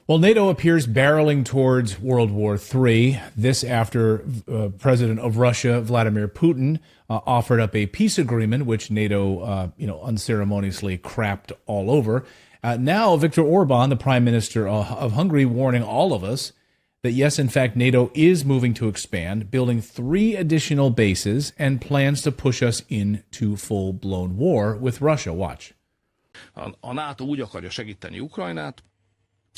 Well, NATO appears barreling towards World War III. This after President of Russia, Vladimir Putin, offered up a peace agreement, which NATO, unceremoniously crapped all over. Now, Viktor Orban, the Prime Minister of Hungary, warning all of us that, yes, in fact, NATO is moving to expand, building 3 additional bases, and plans to push us into full-blown war with Russia. Watch. A NATO úgy akarja segíteni Ukrajnát,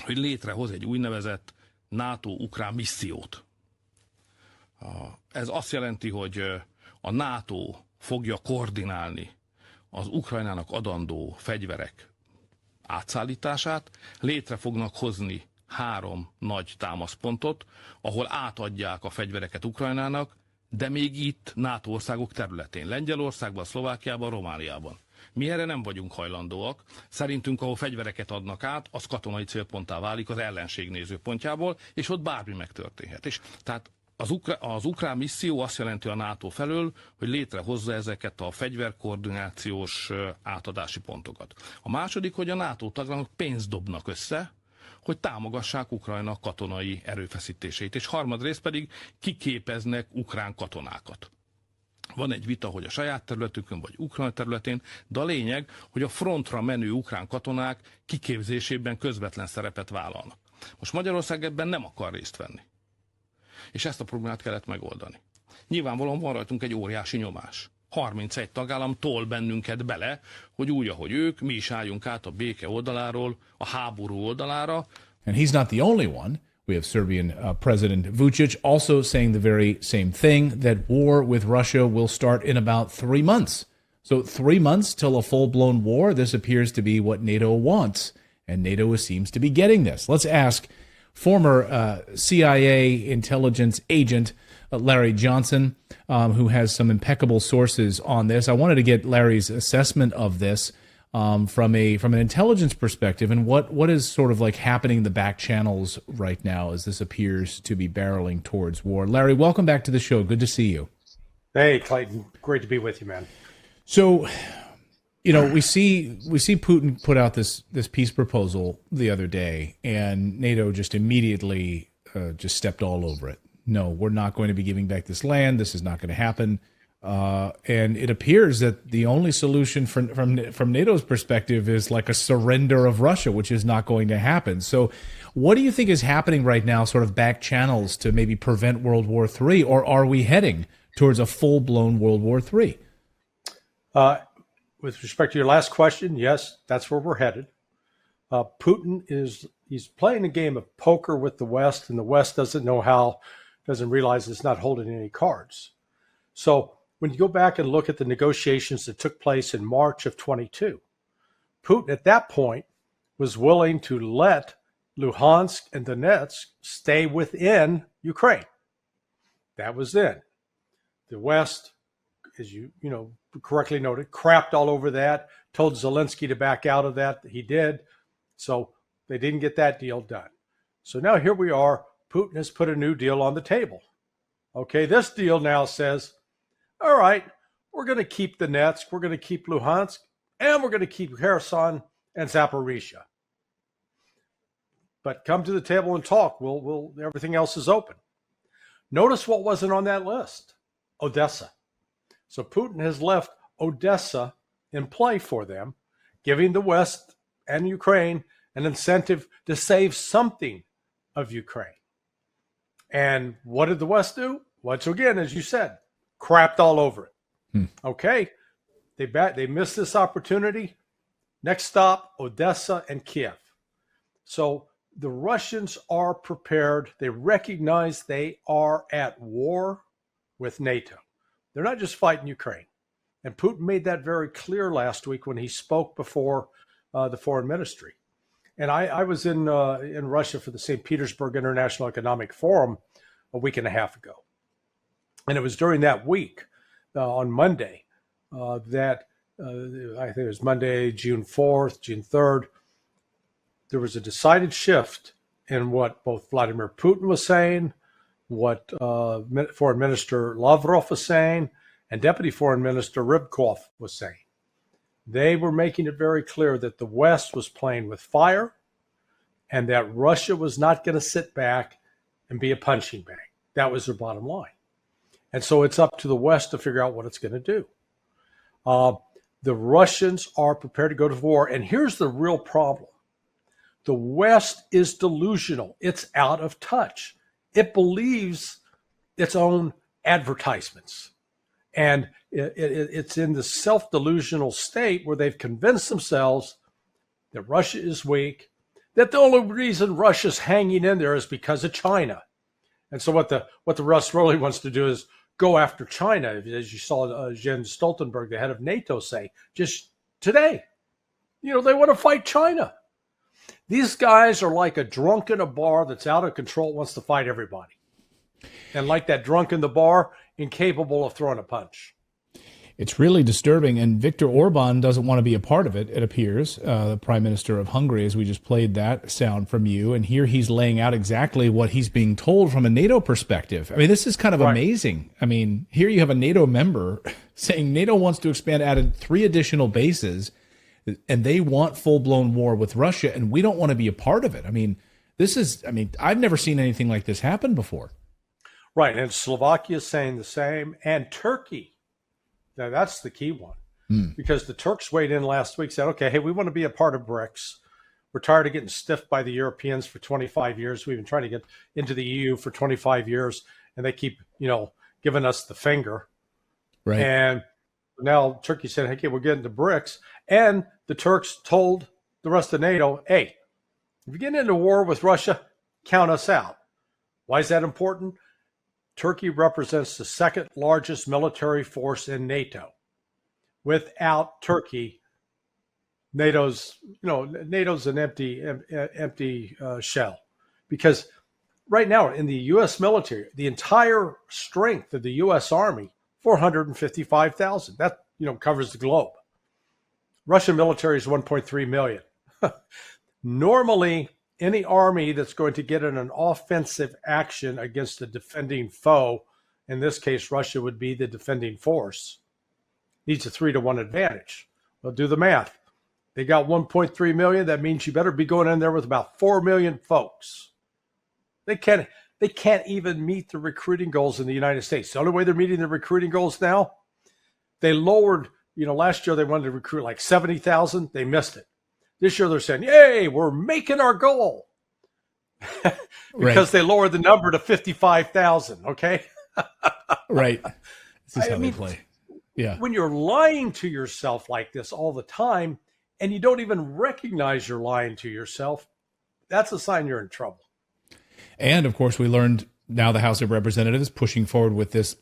hogy létrehoz egy úgynevezett NATO-ukrán missziót. Ez azt jelenti, hogy a NATO fogja koordinálni az Ukrajnának adandó fegyverek átszállítását, létre fognak hozni 3 nagy támaszpontot, ahol átadják a fegyvereket Ukrajnának, de még itt NATO országok területén, Lengyelországban, Szlovákiában, Romániában. Mi erre nem vagyunk hajlandóak. Szerintünk, ahol fegyvereket adnak át, az katonai célponttá válik az ellenség nézőpontjából, és ott bármi megtörténhet. És tehát az ukrán misszió azt jelenti a NATO felől, hogy létrehozza ezeket a fegyverkoordinációs átadási pontokat. A második, hogy a NATO tagállamok pénzt dobnak össze, hogy támogassák Ukrajna katonai erőfeszítéseit, és harmadrészt pedig kiképeznek ukrán katonákat. Van egy vita, hogy a saját területükön vagy Ukrajna területén, de a lényeg, hogy a frontra menő ukrán katonák kiképzésében közvetlen szerepet vállalnak. Most Magyarország ebben nem akar részt venni. És ezt a problémát kellett megoldani. Nyilvánvalóan van rajtunk egy óriási nyomás. 31 tagállam tol bennünket bele, hogy úgy, ahogy ők, mi is álljunk át a béke oldaláról, a háború oldalára. And he's not the only one. We have Serbian President Vucic also saying the very same thing, that war with Russia will start in about 3 months. So 3 months till a full-blown war. This appears to be what NATO wants, and NATO seems to be getting this. Let's ask former CIA intelligence agent Larry Johnson, who has some impeccable sources on this. I wanted to get Larry's assessment of this from an intelligence perspective, and what is sort of like happening in the back channels right now as this appears to be barreling towards war. Larry, welcome back to the show. Good to see you. Hey, Clayton. Great to be with you, man. So, we see Putin put out this peace proposal the other day, and NATO just immediately just stepped all over it. No, we're not going to be giving back this land. This is not going to happen. And it appears that the only solution from NATO's perspective is like a surrender of Russia, which is not going to happen. So what do you think is happening right now, sort of back channels, to maybe prevent World War III, or are we heading towards a full-blown World War III? With respect to your last question, yes, that's where we're headed. Putin he's playing a game of poker with the West, and the West doesn't realize it's not holding any cards. So when you go back and look at the negotiations that took place in March of 22, Putin at that point was willing to let Luhansk and Donetsk stay within Ukraine. That was then. The West, as you correctly noted, crapped all over that, told Zelensky to back out of that. He did. So they didn't get that deal done. So now here we are. Putin has put a new deal on the table. Okay, this deal now says, all right, we're going to keep Donetsk, we're going to keep Luhansk, and we're going to keep Kherson and Zaporizhia. But come to the table and talk. We'll everything else is open. Notice what wasn't on that list: Odessa. So Putin has left Odessa in play for them, giving the West and Ukraine an incentive to save something of Ukraine. And what did the West do? Once again, as you said, crapped all over it. Okay, they missed this opportunity. Next stop, Odessa and Kiev. So the Russians are prepared. They recognize they are at war with NATO. They're not just fighting Ukraine. And Putin made that very clear last week when he spoke before the foreign ministry. And I was in Russia for the St. Petersburg International Economic Forum a week and a half ago. And it was during that week, on Monday, that I think it was Monday, June 4th, June 3rd, there was a decided shift in what both Vladimir Putin was saying, what Foreign Minister Lavrov was saying, and Deputy Foreign Minister Rybkov was saying. They were making it very clear that the West was playing with fire, and that Russia was not going to sit back and be a punching bag. That was their bottom line. And so it's up to the West to figure out what it's going to do. The Russians are prepared to go to war. And here's the real problem. The West is delusional. It's out of touch. It believes its own advertisements. And it's in the self-delusional state where they've convinced themselves that Russia is weak, that the only reason Russia's hanging in there is because of China. And so what the Russ really wants to do is go after China, as you saw Jens Stoltenberg, the head of NATO, say just today. They want to fight China. These guys are like a drunk in a bar that's out of control, wants to fight everybody. And like that drunk in the bar, incapable of throwing a punch. It's really disturbing, and Viktor Orban doesn't want to be a part of it, it appears, the Prime Minister of Hungary, as we just played that sound from you. And here he's laying out exactly what he's being told from a NATO perspective. I mean, this is kind of amazing. I mean, here you have a NATO member saying NATO wants to expand, added 3 additional bases, and they want full-blown war with Russia, and we don't want to be a part of it. I mean, I've never seen anything like this happen before. Right, and Slovakia is saying the same, and Turkey. Now, that's the key one, because the Turks weighed in last week, said, okay, hey, we want to be a part of BRICS. We're tired of getting stiffed by the Europeans for 25 years. We've been trying to get into the EU for 25 years, and they keep, giving us the finger. Right. And now Turkey said, okay, we're getting to BRICS. And the Turks told the rest of NATO, hey, if you get into war with Russia, count us out. Why is that important? Turkey represents the second largest military force in NATO. Without Turkey, NATO's an empty shell, because right now in the U.S. military, the entire strength of the U.S. Army, 455,000. That covers the globe. Russian military is 1.3 million. Normally, any army that's going to get in an offensive action against a defending foe, in this case, Russia would be the defending force, needs a 3-to-1 advantage. Well, do the math. They got 1.3 million. That means you better be going in there with about 4 million folks. They can't even meet the recruiting goals in the United States. The only way they're meeting the recruiting goals now, they lowered, last year they wanted to recruit like 70,000. They missed it. This year they're saying, yay, we're making our goal. Because they lowered the number to 55,000, okay? Right. This is how they play. Yeah. When you're lying to yourself like this all the time, and you don't even recognize you're lying to yourself, that's a sign you're in trouble. And, of course, we learned now the House of Representatives pushing forward with this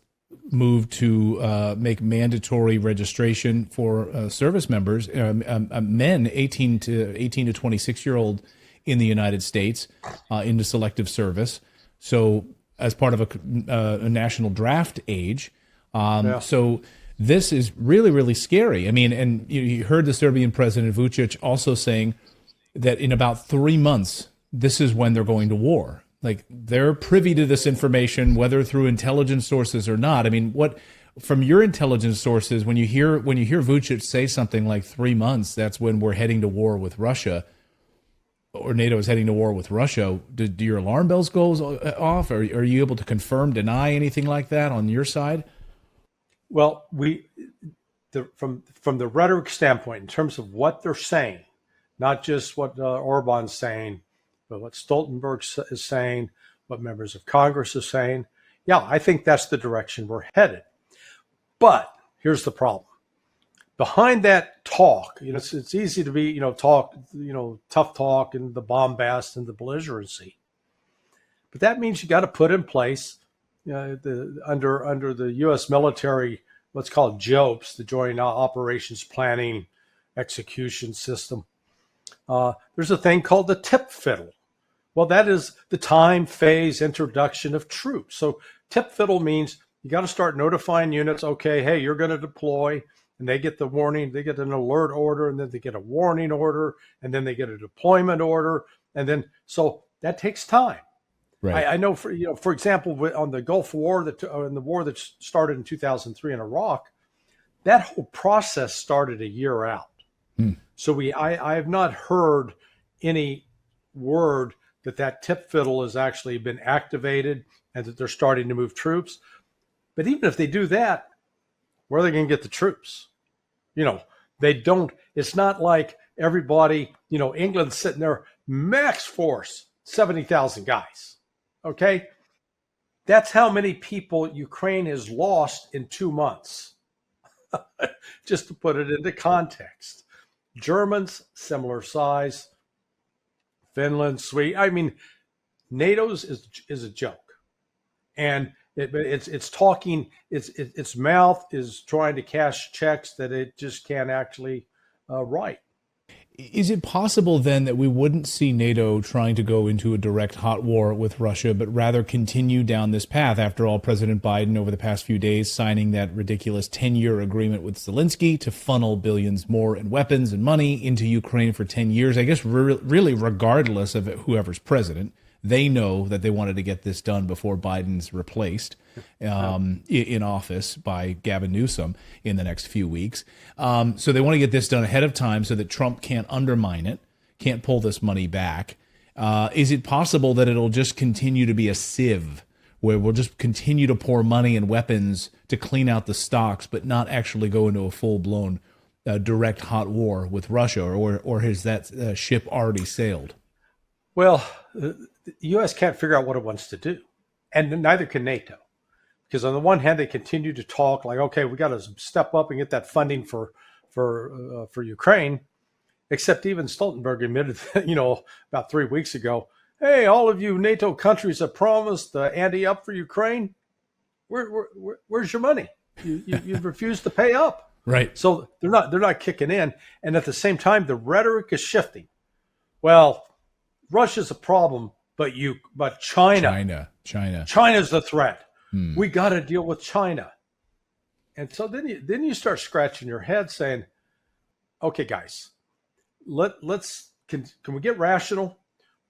move to make mandatory registration for service members, men 18 to 26-year-old in the United States into selective service. So as part of a national draft age. So this is really, really scary. I mean, and you heard the Serbian President Vučić also saying that in about 3 months, this is when they're going to war. Like, they're privy to this information, whether through intelligence sources or not. I mean, what from your intelligence sources, when you hear Vučić say something like 3 months, that's when we're heading to war with Russia, or NATO is heading to war with Russia, do your alarm bells go off? Or are you able to confirm, deny anything like that on your side? Well, from the rhetoric standpoint, in terms of what they're saying, not just what Orban's saying, but what Stoltenberg is saying, what members of Congress are saying, yeah, I think that's the direction we're headed. But here's the problem. Behind that talk, it's easy to be, tough talk and the bombast and the belligerency. But that means you got to put in place, under the U.S. military, let's call it JOPS, the Joint Operations Planning Execution System. There's a thing called the tip fiddle. Well, that is the time phase introduction of troops. So tip fiddle means you got to start notifying units, okay, hey, you're going to deploy, and they get the warning, they get an alert order, and then they get a warning order, and then they get a deployment order, and then so that takes time. Right. I know, for example, on the Gulf War, in the war that started in 2003 in Iraq, that whole process started a year out. So I have not heard any word that that tip fiddle has actually been activated and that they're starting to move troops. But even if they do that, where are they going to get the troops? They don't. It's not like everybody, England's sitting there, max force, 70,000 guys. Okay? That's how many people Ukraine has lost in 2 months. Just to put it into context. Germans, similar size. Finland, Sweden. I mean, NATO's is a joke. And it's talking, its mouth is trying to cash checks that it just can't actually write. Is it possible then that we wouldn't see NATO trying to go into a direct hot war with Russia, but rather continue down this path? After all, President Biden over the past few days signing that ridiculous 10-year agreement with Zelensky to funnel billions more in weapons and money into Ukraine for 10 years. I guess really regardless of whoever's president, they know that they wanted to get this done before Biden's replaced in office by Gavin Newsom in the next few weeks. So they want to get this done ahead of time so that Trump can't undermine it, can't pull this money back. Is it possible that it'll just continue to be a sieve where we'll just continue to pour money and weapons to clean out the stocks, but not actually go into a full-blown direct hot war with Russia, or has that ship already sailed? Well, the U.S. can't figure out what it wants to do, and neither can NATO. Because on the one hand, they continue to talk like, okay, we got to step up and get that funding for Ukraine. Except even Stoltenberg admitted, about 3 weeks ago, hey, all of you NATO countries have promised ante up for Ukraine. Where's your money? You've refused to pay up. Right. So they're not kicking in. And at the same time, the rhetoric is shifting. Well, Russia's a problem, but China's the threat. We got to deal with China. And so then you start scratching your head saying, okay, guys, can we get rational?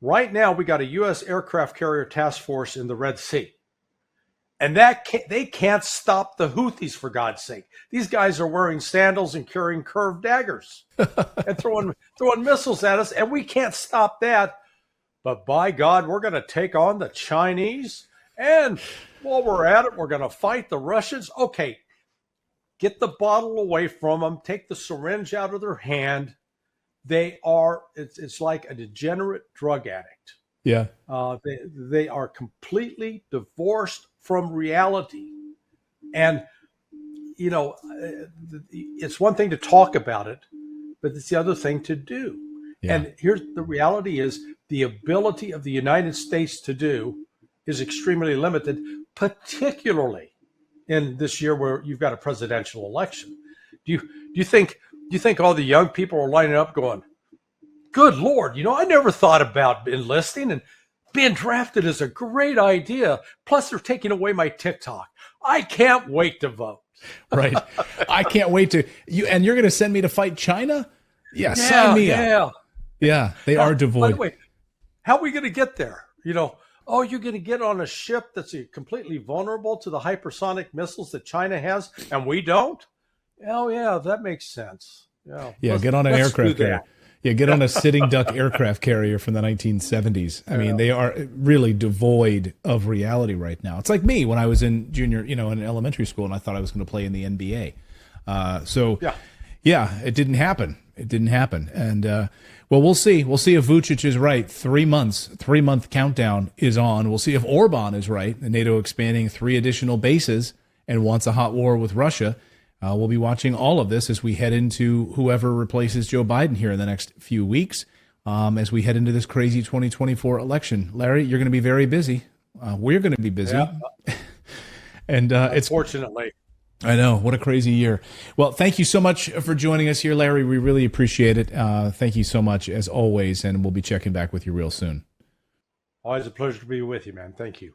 Right now, we got a U.S. aircraft carrier task force in the Red Sea. And they can't stop the Houthis, for God's sake. These guys are wearing sandals and carrying curved daggers and throwing missiles at us, and we can't stop that. But by God, we're going to take on the Chinese. And while we're at it, we're going to fight the Russians. Okay, get the bottle away from them. Take the syringe out of their hand. It's like a degenerate drug addict. Yeah. They are completely divorced from reality. And, it's one thing to talk about it, but it's the other thing to do. Yeah. And here's the reality is the ability of the United States to do is extremely limited, particularly in this year where you've got a presidential election. Do you think all the young people are lining up going, good Lord, I never thought about enlisting, and being drafted is a great idea. Plus they're taking away my TikTok. I can't wait to vote. Right. I can't wait and you're going to send me to fight China? Yeah, sign me up. Yeah, they are devoid. By the way, how are we going to get there? You're going to get on a ship that's completely vulnerable to the hypersonic missiles that China has, and we don't? Oh, yeah, that makes sense. Yeah, get on an aircraft carrier. Yeah, get on a sitting duck aircraft carrier from the 1970s. I mean, they are really devoid of reality right now. It's like me when I was in junior, in elementary school, and I thought I was going to play in the NBA. It didn't happen. And, well, we'll see. We'll see if Vucic is right. 3 months, 3-month countdown is on. We'll see if Orban is right. The NATO expanding 3 additional bases and wants a hot war with Russia. We'll be watching all of this as we head into whoever replaces Joe Biden here in the next few weeks, as we head into this crazy 2024 election. Larry, you're going to be very busy. We're going to be busy. Yeah. And unfortunately. I know. What a crazy year. Well, thank you so much for joining us here, Larry. We really appreciate it. Thank you so much, as always, and we'll be checking back with you real soon. Always a pleasure to be with you, man. Thank you.